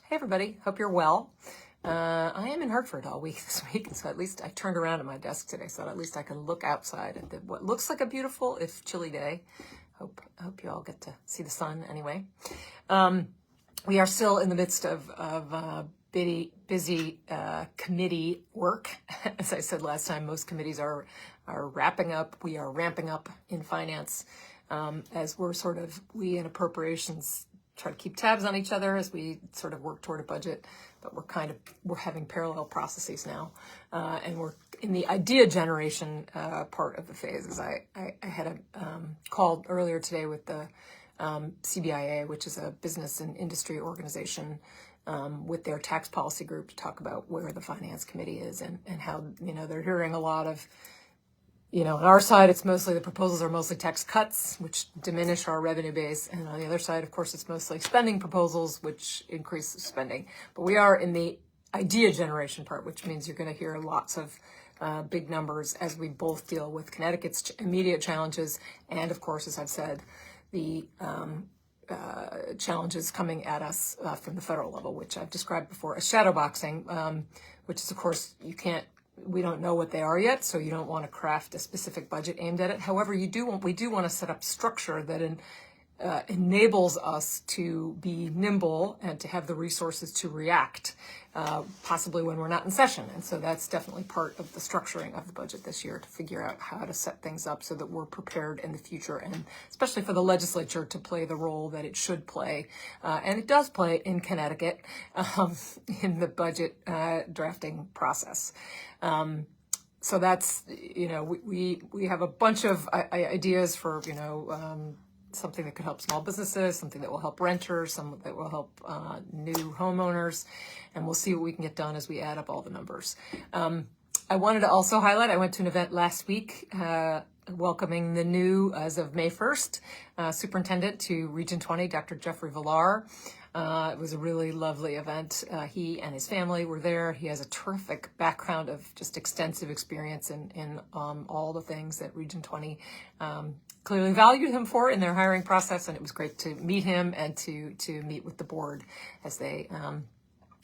Hey everybody, hope you're well. I am in Hartford all week this week, and so at least I turned around at my desk today, so at least I can look outside at what looks like a beautiful, if chilly day. Hope you all get to see the sun anyway. We are still in the midst of busy committee work. As I said last time, most committees are wrapping up. We are ramping up in finance as we in appropriations try to keep tabs on each other as we sort of work toward a budget, but we're having parallel processes now, and we're in the idea generation part of the phase. As I had a call earlier today with the CBIA, which is a business and industry organization, with their tax policy group to talk about where the finance committee is and how, they're hearing a lot of, on our side, it's mostly the proposals are mostly tax cuts, which diminish our revenue base. And on the other side, of course, it's mostly spending proposals, which increase spending. But we are in the idea generation part, which means you're going to hear lots of big numbers as we both deal with Connecticut's immediate challenges. And of course, as I've said, the challenges coming at us from the federal level, which I've described before as shadowboxing, which is, of course, we don't know what they are yet, so you don't want to craft a specific budget aimed at it. However, we do want to set up structure that enables us to be nimble and to have the resources to react, possibly when we're not in session. And so that's definitely part of the structuring of the budget this year, to figure out how to set things up so that we're prepared in the future, and especially for the legislature to play the role that it should play. And it does play in Connecticut in the budget drafting process. So that's, we have a bunch of ideas for, something that could help small businesses, something that will help renters, some that will help new homeowners, and we'll see what we can get done as we add up all the numbers. I wanted to also highlight, I went to an event last week welcoming the new, as of May 1st, superintendent to Region 20, Dr. Jeffrey Villar. It was a really lovely event. He and his family were there. He has a terrific background of just extensive experience in all the things that Region 20 clearly valued him for in their hiring process, and it was great to meet him and to meet with the board as they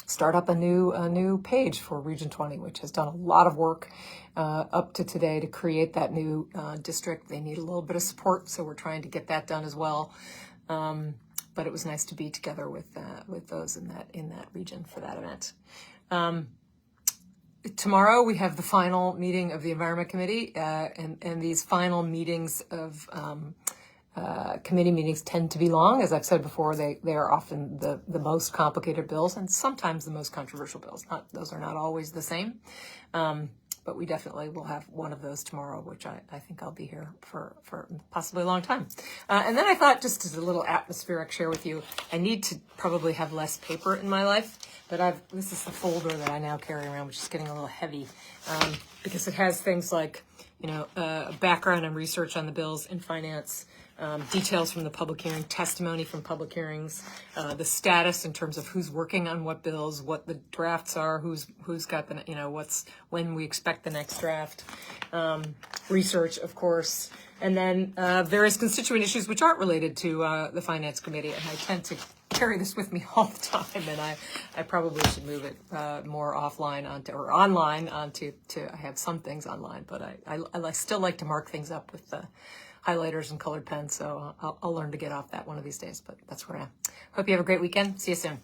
start up a new page for Region 20, which has done a lot of work up to today to create that new district. They need a little bit of support, so we're trying to get that done as well. But it was nice to be together with those in that region for that event. Tomorrow we have the final meeting of the Environment Committee, and these final meetings of committee meetings tend to be long. As I've said before, they are often the most complicated bills and sometimes the most controversial bills. Those are not always the same. But we definitely will have one of those tomorrow, which I think I'll be here for possibly a long time. And then I thought, just as a little atmospheric share with you, I need to probably have less paper in my life, but this is the folder that I now carry around, which is getting a little heavy, because it has things like, background and research on the bills in finance, details from the public hearing, testimony from public hearings, the status in terms of who's working on what bills, what the drafts are, who's got the, when we expect the next draft, research, of course, and then various constituent issues which aren't related to the Finance Committee. And I tend to carry this with me all the time, and I probably should move it more offline or online onto. I have some things online, but I still like to mark things up with highlighters and colored pens, so I'll learn to get off that one of these days, but that's where I am. Hope you have a great weekend. See you soon.